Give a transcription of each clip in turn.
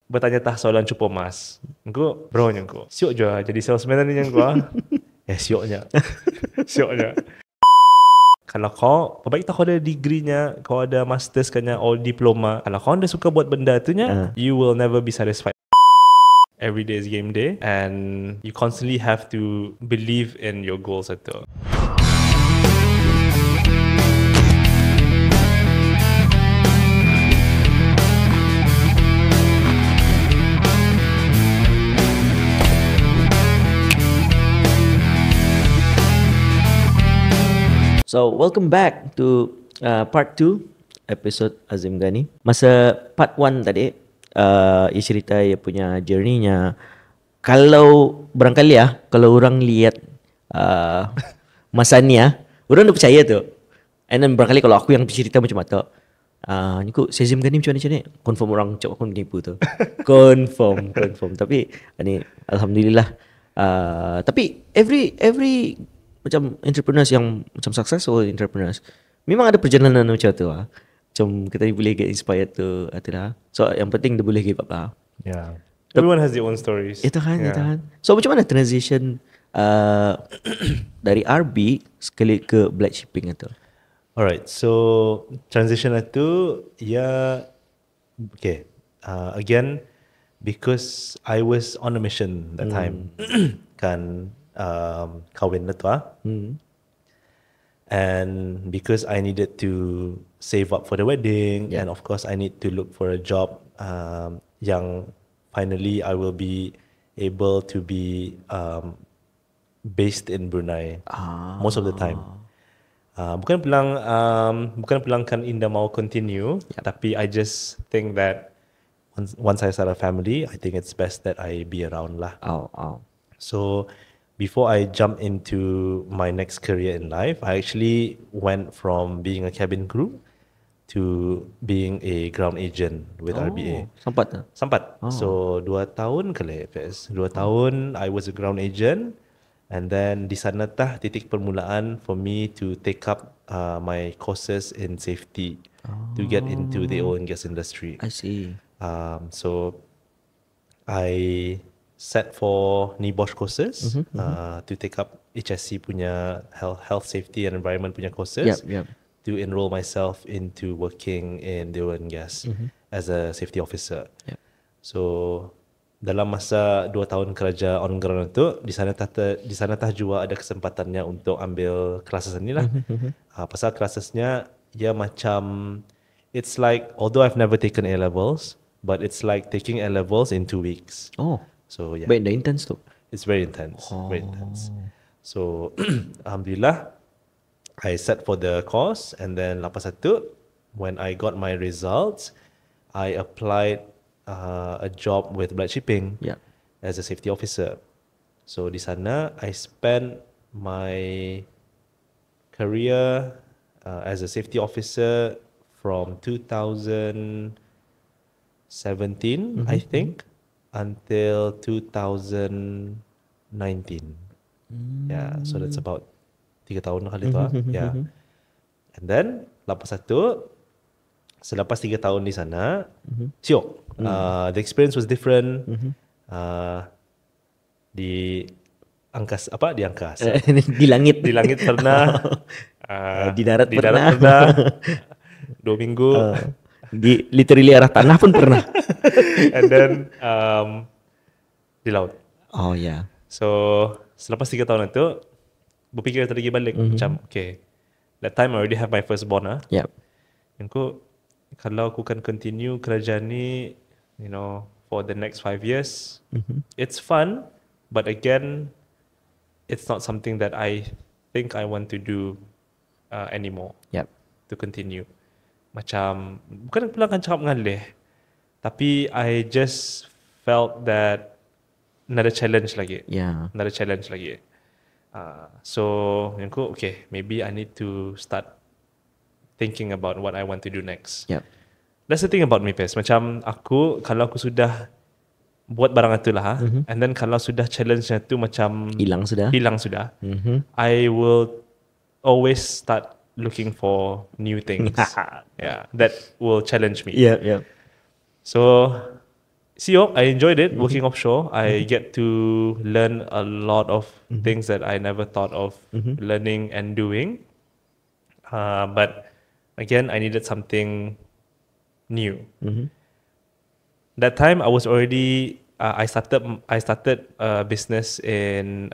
bertanya tah soalan cupo mas. Engko bro nyengko. Siok je jadi salesman ni nyengko. Sioknya. Sioknya. Kalau kau, baik tak kau ada degree-nya, kau ada masters kanya, or diploma. Kalau kau anda suka buat benda tu nya, you will never be satisfied. Every day is game day, and you constantly have to believe in your goals itu. So, welcome back to part 2 episode Azim Ghani. Masa part 1 tadi, ia cerita ia punya journey-nya. Kalau barangkali kalau orang lihat masa ni orang dah percaya tu. And then barangkali kalau aku yang cerita macam tu, ni kok si Azim Ghani macam ni, confirm orang cakap aku menipu tu. confirm. Tapi ni alhamdulillah. Tapi every macam entrepreneurs yang macam successful entrepreneurs memang ada perjalanan macam tu macam kita ni boleh get inspired tu itulah. So yang penting dia boleh give up lah. Yeah. Everyone has their own stories. Itu kan. So macam mana transition dari RB sekali ke black shipping itu? Alright, so transition itu okay. Again, because I was on a mission that time, kan kahwin na tu and because I needed to save up for the wedding, and of course I need to look for a job yang finally I will be able to be based in Brunei most of the time. Bukan pelang kan Indah mau continue, tapi I just think that once I start a family, I think it's best that I be around lah. So before I jump into my next career in life, I actually went from being a cabin crew to being a ground agent with RBA. Sampat. So 2 tahun kali FS. 2 tahun I was a ground agent, and then di sana tah titik permulaan for me to take up my courses in safety to get into the oil and gas industry. I see. So I set for NIBOSH courses to take up HSC punya health safety and environment punya courses to enroll myself into working in the oil and gas as a safety officer. So dalam masa 2 tahun kerja on ground itu, di sana tah juga ada kesempatannya untuk ambil classes ni lah. Pasal classesnya ya macam, it's like, although I've never taken A levels, but it's like taking A levels in 2 weeks. So yeah. Baik, dah intense tu. It's very intense. Very intense. So alhamdulillah, I set for the course, and then lepas itu, when I got my results, I applied a job with Black Shipping as a safety officer. So di sana I spent my career as a safety officer from 2017, I think, until 2019. Yeah, so that's about 3 tahun kali tu. Yeah. And then lepas itu, selepas 3 tahun di sana, siok. The experience was different. Di angkasa. Di langit. Di langit pernah. Di darat pernah. 2 minggu. Di literally arah tanah pun pernah. And then di laut. Oh yeah. So selepas 3 tahun itu, berfikir lagi balik macam, okay, that time I already have my firstborn. Aku, kalau aku kan continue kerajaan ni, for the next 5 years, it's fun, but again, it's not something that I think I want to do anymore. To continue. Macam, bukan pula kan cakap mengalih, tapi I just felt that another challenge lagi. Another challenge lagi. So, aku, okay, maybe I need to start thinking about what I want to do next. That's the thing about me, Pes. Macam aku, kalau aku sudah buat barang itu lah, and then kalau sudah challenge-nya tu macam hilang sudah, I will always start looking for new things. That will challenge me. Yeah. So Siok, I enjoyed it working offshore. I get to learn a lot of things that I never thought of learning and doing. But again, I needed something new. That time, I was already I started a business in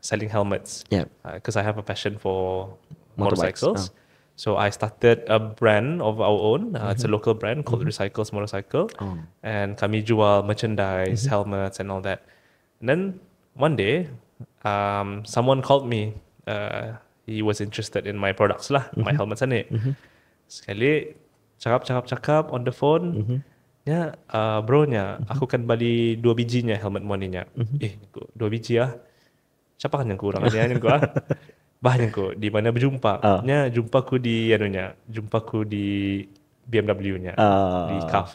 selling helmets. Because I have a passion for motorcycles. So I started a brand of our own. It's a local brand called Recycles Motorcycle. And kami jual merchandise, helmets and all that. And then one day, someone called me. He was interested in my products lah, my helmets ni. Sekali, cakap on the phone. Ya, bro nya, aku kan beli 2 bijinya helmet mo ninya. 2 biji ah. Siapa kan yang kurang yang ku ah? Bahnya ko di mana berjumpa. Nya jumpaku di jumpaku di BMW-nya di CAF.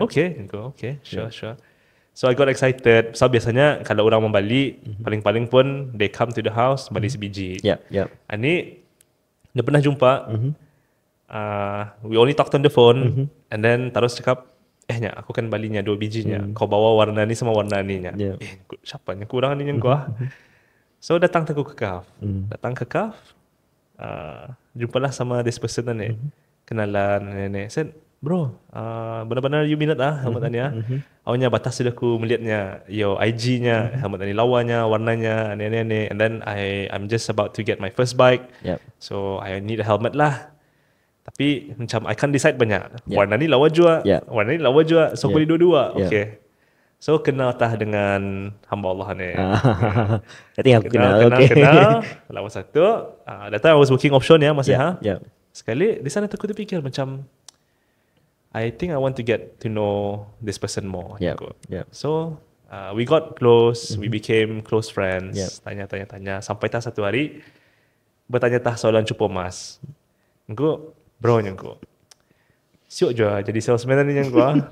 Okay, sure. So I got excited. So biasanya kalau orang membali paling-paling pun they come to the house bali sebiji. Ani dia pernah jumpa. We only talked on the phone and then terus cakap nya aku kan balinya 2 bijinya. Kau bawa warna ni sama warna ni nya. Siapa yang kurang ni yang gua? So datang aku ke CAF. Jumpalah sama this person ni. Kenalan ni. Said, bro, benar-benar you minat helmet ni awalnya batas sudah aku melihatnya, IG-nya, helmet ni lawanya, warnanya, ni. And then I'm just about to get my first bike. So I need a helmet lah. Tapi macam I can't decide banyak. Warna ni lawa jua, warna ni lawa jua. So aku beli dua-dua. Okay. So kenal tah dengan hamba Allah ni. I think aku kenal. Lawa satu. That time I was working offshore ni masih Sekali di sana aku terfikir macam I think I want to get to know this person more. So we got close, we became close friends. Tanya sampai tah satu hari bertanya tah soalan cupo mas. Engko bro nyangko. Siok jua jadi salesman ni nyangko.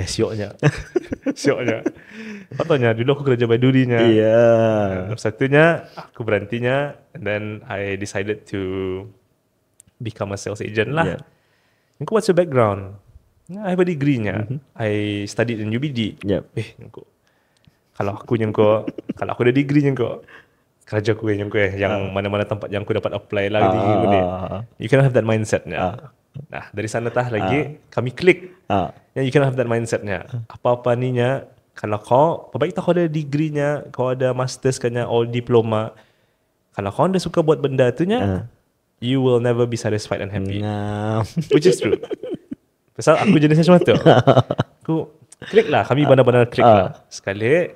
Sioknya. Patutnya dulu aku kerja Baidurinya. Satunya aku berhentinya and then I decided to become a sales agent lah. Engkau what's your background? I have a degree-nya. I studied in UBD. Engkau. Kalau aku ada degree-nya engkau. Kerja aku yang mana-mana tempat yang aku dapat apply lah you cannot have that mindset-nya. Nah, dari sana tah lagi kami klik. You cannot have that mindset-nya. Apa-apa ninya kalau kau baik kau ada degree-nya, kau ada masters kanya or diploma. Kalau kau anda suka buat benda tu nya, you will never be satisfied and happy. Which is true. Pasal aku jenis macam tu. Aku klik lah, kami benar-benar klik lah. Sekali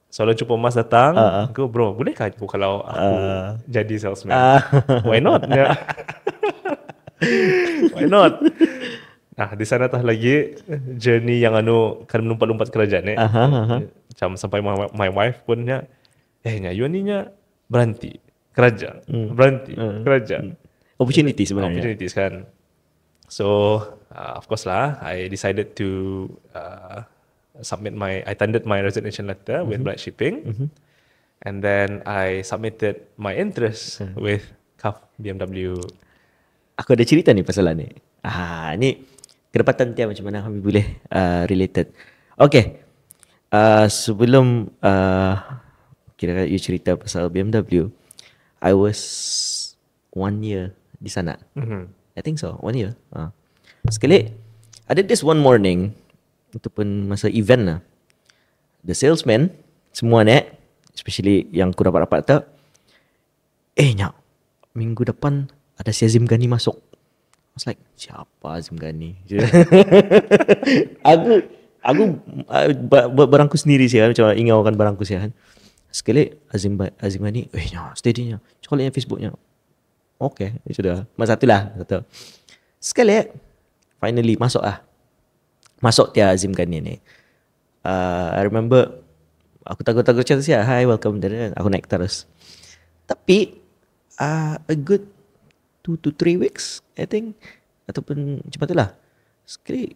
soalan cuba mas datang, aku bro, bolehkah aku kalau aku jadi salesman? Why not? Why not? Nah, di sana tah lagi journey yang kan melompat-lompat kerajaan ni. Macam sampai my wife pun nya, you ni nya berhenti kerja, opportunity sebenarnya. Opportunities kan. So of course lah, I decided to I tendered my resignation letter with Black Shipping, and then I submitted my interest with CAF BMW. Aku ada cerita ni pasal ni. Ni kedapatan dia macam mana kami boleh related. Okay. Sebelum kira-kira you cerita pasal BMW, I was 1 year di sana. I think so, 1 year. Sekali, ada this one morning, itu pun masa event lah. The salesman, semua ni, especially yang aku dapat tu, nyak, minggu depan ada si Azim Ghani masuk. I was like, siapa Azim Ghani? aku barangku sendiri sih kan, macam ingaukan barangku sih kan. Sekali Azim Ghani, nyak, steady-nya. Cakap lihat Facebooknya. Okay, sudah. Masa itulah. Sekali, finally masuk lah. Masuk dia Azim Ghani ni. I remember, aku takut-takut cakap siya, hi, welcome. Dan aku naik terus. Tapi, a good 2 to 3 weeks, I think. Ataupun macam itulah. Sekali,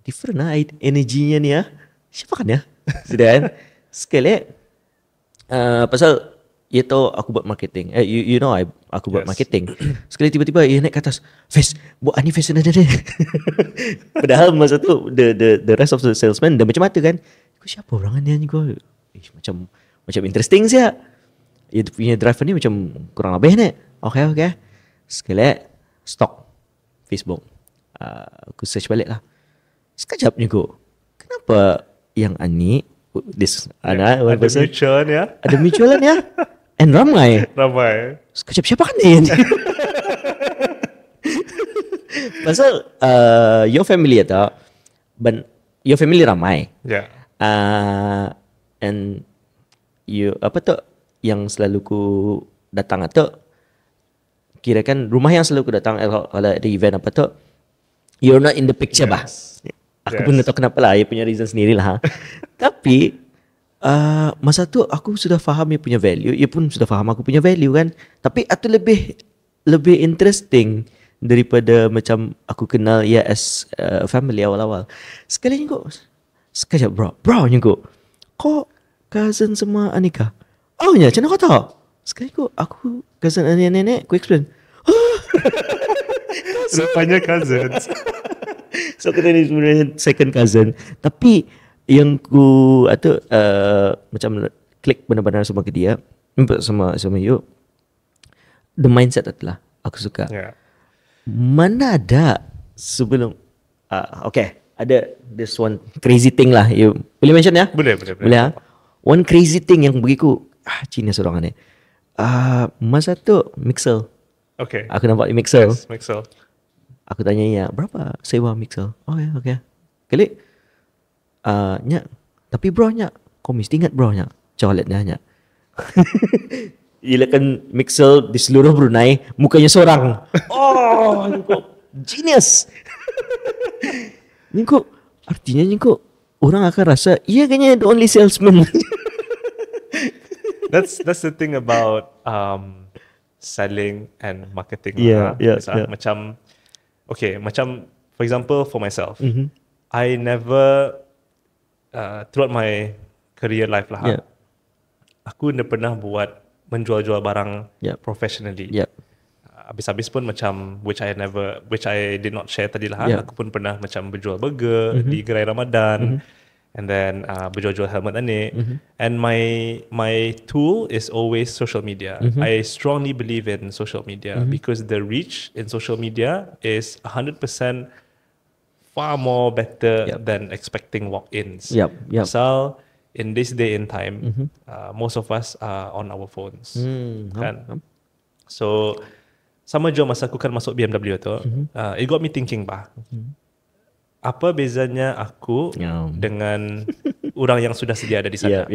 different lah energinya ni ya. Siapa kan ya? Sudah kan? Sekali, pasal Ia tahu aku buat marketing. You know aku buat Yes. marketing. Sekali tiba-tiba ia naik ke atas. Face, buat ni face ada. Padahal masa tu the rest of the salesman dah macam mata kan. Kau siapa orang ni kau? Macam interesting sia. Ia punya driver ni macam kurang lebih ni. Okay. Sekali stok Facebook. Aku search balik lah. Sekejap ni kau. Kenapa yang Ani Ada mutual ya. ada mutualan ya? And ramai. Sekejap siapa kan dia ni? Pasal your family atau your family ramai. Yeah. And you apa tu yang selalu ku datang atau kira kan rumah yang selalu ku datang kalau ada event apa tu, you're not in the picture bah. Aku pun tak tahu kenapa lah, dia punya reason sendirilah. Tapi masa tu aku sudah faham dia punya value, dia pun sudah faham aku punya value kan. Tapi itu lebih interesting daripada macam aku kenal ya as family awal-awal. Sekali ni sekejap bro ni kok cousin sama Anika. Oh ya, macam mana kau tahu? Sekali aku cousin nenek, aku explain. Rupanya cousins. So kita ni sebenarnya second cousin. Tapi yang ku macam klik benar-benar sama ke dia, sama you, the mindset adalah aku suka. Yeah. Mana ada sebelum okay, ada this one crazy thing lah. You boleh mention ya? Boleh. Ha? One crazy thing yang bagiku Cina seorang ni. Masa tu Mixel. Okay. Aku nampak di Mixel. Yes, Mixel. Aku tanya ya, berapa sewa Mixel? Oh ya, okay. Kali nyak. Tapi bro nyak, kau mesti ingat bro nyak. Colet dah nyak. Ia kan Mixel di seluruh Brunei mukanya seorang. Oh, ni kok genius. Ni kok artinya ni kok orang akan rasa ia kayaknya the only salesman. That's the thing about selling and marketing. Yeah. Macam for example for myself, I never throughout my career life lah, aku dah pernah buat menjual-jual barang professionally. Habis-habis pun macam which I did not share tadi lah. Aku pun pernah macam berjual burger di gerai Ramadan. And then berjual-jual helmet ni. And my tool is always social media. I strongly believe in social media because the reach in social media is 100% far more better than expecting walk-ins. So in this day and time, most of us are on our phones. Kan? So sama je masa aku kan masuk BMW tu, it got me thinking bah. Apa bezanya aku dengan orang yang sudah sedia ada di sana?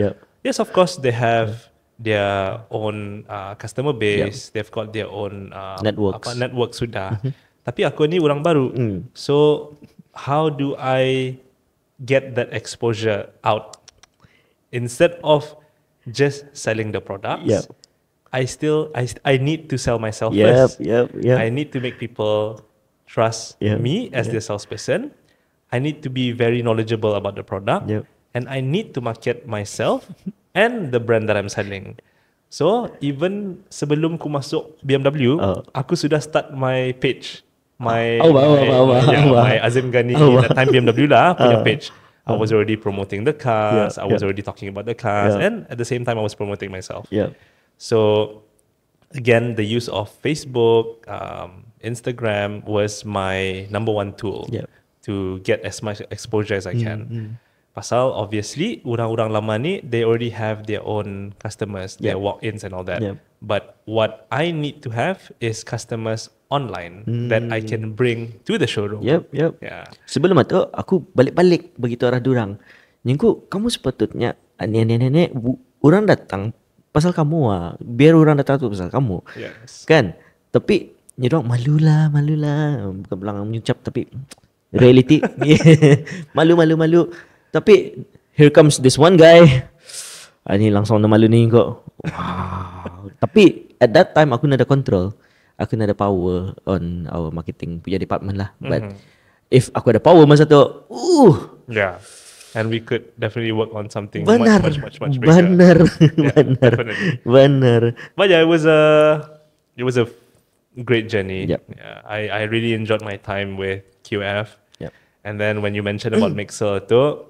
Yes, of course they have their own customer base, they've got their own network sudah. Tapi aku ni orang baru. So how do I get that exposure out? Instead of just selling the products, I need to sell myself first. I need to make people trust me as their salesperson. I need to be very knowledgeable about the product, and I need to market myself and the brand that I'm selling. So even sebelum ku masuk BMW, aku sudah start my page, my Azim Ghani that time BMW lah punya page. I was already promoting the cars, I was already talking about the cars, and at the same time I was promoting myself. So again, the use of Facebook, Instagram was my number one tool. To get as much exposure as I can. Pasal obviously orang-orang lama ni they already have their own customers, their walk-ins and all that. But what I need to have is customers online that I can bring to the showroom. Sebelum itu aku balik-balik begitu arah durang. Nyengku kamu sepatutnya nenek-nenek orang datang pasal kamu biar orang datang tu pasal kamu. Kan? Tapi nyerok malulah. Bukan belakang mengucap tapi reality malu. Tapi here comes this one guy. Ni langsung nama malu ni kok. Wow. Tapi at that time aku nak ada control. Aku nak ada power on our marketing punya department lah. But if aku ada power masa tu, and we could definitely work on something Benar. much bigger. Benar. Yeah, Benar. definitely. Benar. But yeah, it was a great journey. Yep. Yeah, I really enjoyed my time with QF. Yep. And then when you mentioned about Mixer tu,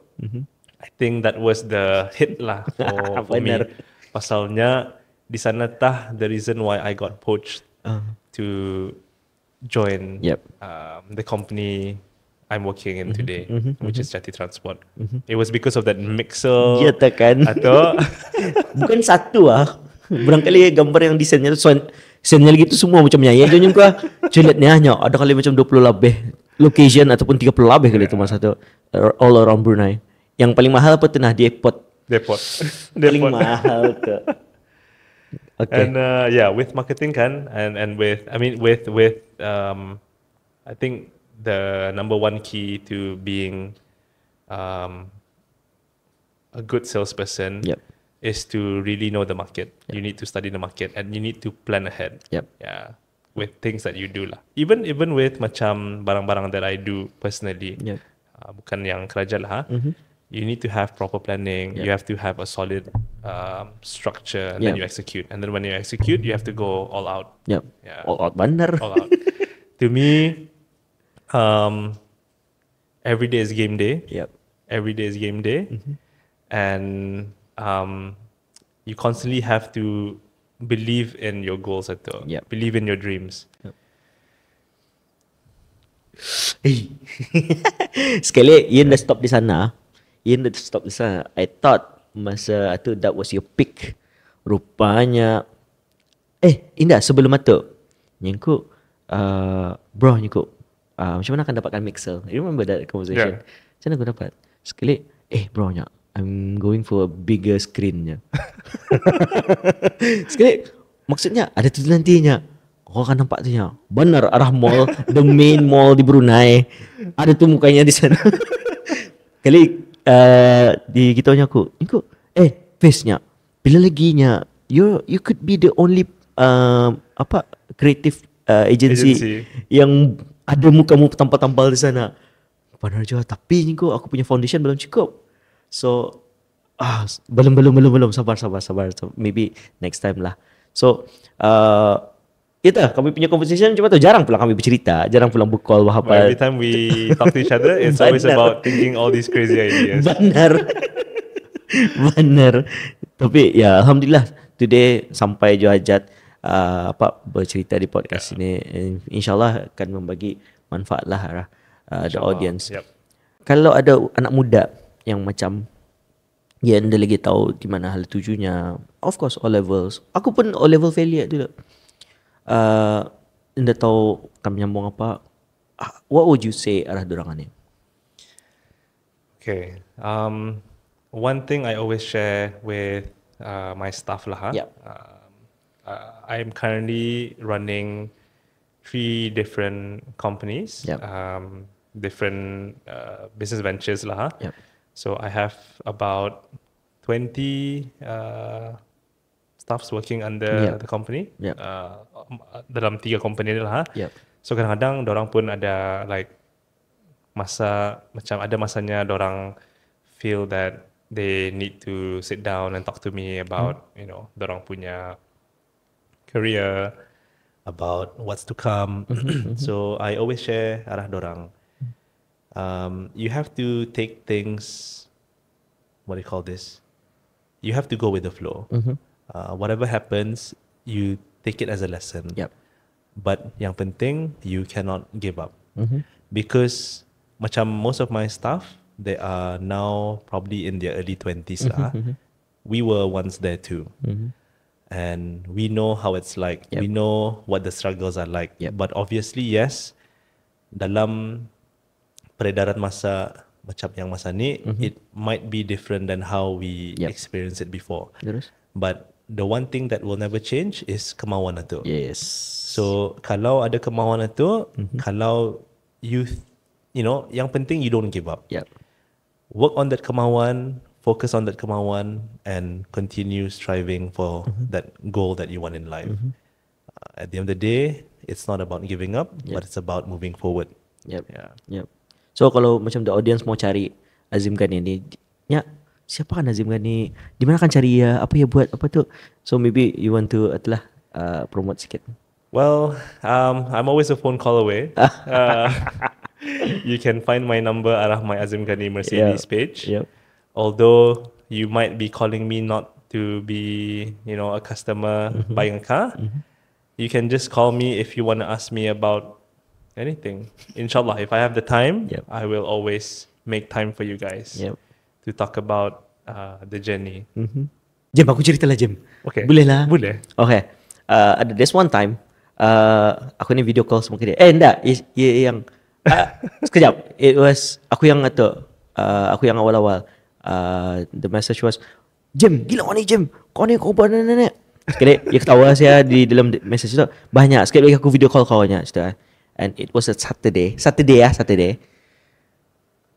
I think that was the hit lah for me. Benar. Pasalnya di sana tah the reason why I got poached to join Yep. the company I'm working in today, which is Jati Transport. It was because of that Mixer. Ya tak kan? Atau Bukan satu Barangkali gambar yang desainnya tu desainnya lagi tu semua macam nyaya. Jadi kau lihat ni hanya ada kali macam 20 lebih location ataupun 30 lebih kali tu masa tu all around Brunei. Yang paling mahal apa tu nah di airport. Paling mahal tu. Okay. And yeah, with marketing kan, and with I think the number one key to being a good salesperson Yep. is to really know the market. You need to study the market and you need to plan ahead. Yep. Yeah, with things that you do lah. Even with macam barang-barang that I do personally. Yep. Bukan yang kerja lah. You need to have proper planning. Yep. You have to have a solid structure, and Yep. then you execute. And then when you execute, you have to go all out. Yep. Yeah. All out benar. All out. To me, every day is game day. Yep. Every day is game day, and you constantly have to believe in your goals atau Yep. believe in your dreams. Sekali Ian dah stop di sana. I thought masa tu that was your peak. Rupanya Indah sebelum itu nyengku bro nyengku macam mana akan dapatkan Mixer? You remember that conversation? Macam mana aku dapat? Sekali bro nya I'm going for a bigger screen nya. Sekali maksudnya ada tu nantinya. Kau akan nampak tu nya. Benar arah mall, the main mall di Brunei. Ada tu mukanya di sana. Kali di kita punya aku face nya bila lagi nya you could be the only creative agency yang ada mukamu tampal-tampal di sana. Benar juga tapi ni aku punya foundation belum cukup. So belum sabar. So, maybe next time lah. So kami punya conversation cuma tu jarang pula kami bercerita, jarang pula bercall But apa. every time we talk to each other, it's always about thinking all these crazy ideas. Benar. Tapi ya alhamdulillah today sampai je hajat bercerita di podcast ini. InsyaAllah akan membagi manfaat lah the audience. Yep. Kalau ada anak muda yang macam anda lagi tahu di mana hal tujunya, of course O levels. Aku pun O level failure dulu. Anda tahu kami nyambung apa? What would you say arah dorangan ni? Okay. One thing I always share with my staff lah. Yep. I am currently running 3 different companies. Yep. Different business ventures lah. Yep. So I have about 20 staffs working under the company. Yep. Dalam 3 company ni lah. Yep. So kadang-kadang dorang pun ada like ada masanya dorang feel that they need to sit down and talk to me about dorang punya career, about what's to come. So I always share arah dorang. You have to take things, what do you call this? You have to go with the flow. Whatever happens, you take it as a lesson. Yep. But yang penting, you cannot give up. Because macam most of my staff, they are now probably in their early 20s lah. We were once there too. And we know how it's like. Yep. We know what the struggles are like. Yep. But obviously, yes, dalam peredaran masa macam yang masa ni, it might be different than how we experienced it before. Terus? But the one thing that will never change is kemauan itu. Yes. So kalau ada kemauan itu, kalau you yang penting you don't give up. Yep. Work on that kemauan, focus on that kemauan, and continue striving for that goal that you want in life. At the end of the day, it's not about giving up, but it's about moving forward. Yep. Yeah. Yep. So kalau macam the audience mau cari Azim Ghani ni. Ya, siapa kan Azim Ghani? Di mana kan cari ya? Apa ya buat apa tu? So maybe you want to promote sikit. Well, I'm always a phone call away. You can find my number arah my Azim Ghani Mercedes page. Yep. Although you might be calling me not to be, a customer buying a car, you can just call me if you want to ask me about anything. Inshallah, if I have the time, I will always make time for you guys to talk about the journey. Jim, aku cerita lah Jim. Okay. Boleh lah? Boleh. Okay. There's one time, aku ni video call sama dia. Enggak, yang sekejap. It was aku yang awal-awal. The message was, Jim, gila kau ni Jim. Kau ni kau buat nenek. Sekali dia ketawa saya di dalam message tu. Banyak. Sekali lagi aku video call kawannya. And it was a Saturday.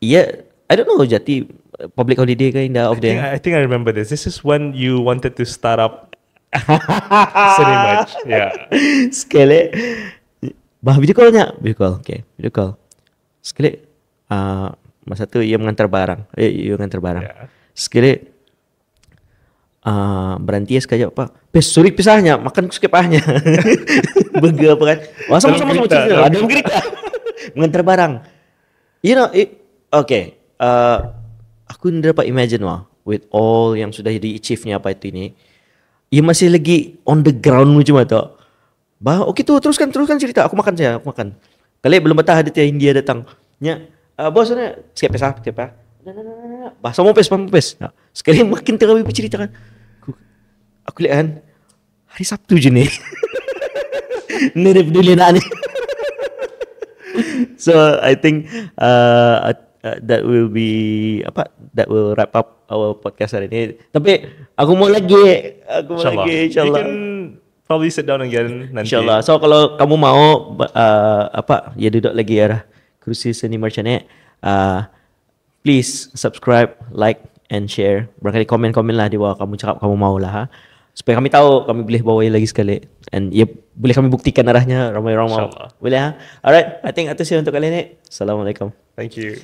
Yeah, I don't know Jati public holiday ke indah of there. I think I remember this. This is when you wanted to start up Cinematch. Yeah. Sekali video callnya. Okay, video call. Sekali masa tu ia mengantar barang. Yeah. Sekali berhenti sekejap apa? Sorry pisahnya, makan sikit pahanya. Burger apa kan? Wah, sama-sama cerita. Ada berita. Mengantar barang. Okay. Aku dapat imagine with all yang sudah di-achieve-nya apa itu ini. Ia masih lagi on the ground macam tu. Okay tu, teruskan cerita. Aku makan. Kali belum betah ada tiap India datang. Bos sana sikit pisah. Nah. Bahasa mau pes. Sekali makin terlalu bercerita kan. Aku lihat kan hari Sabtu je ni. Ni dia peduli nak ni. So I think that will wrap up our podcast hari ni. Tapi aku mau lagi insyaAllah. You can probably sit down again nanti. InsyaAllah. So kalau kamu mau duduk lagi arah Kerusi Seni Merchant ni, please subscribe, like and share. Barangkali komen lah di bawah kamu cakap kamu mau lah. Supaya kami tahu, kami boleh bawa lagi sekali. And boleh kami buktikan arahnya ramai orang mau. Boleh Alright, I think itu saja untuk kali ini. Assalamualaikum. Thank you.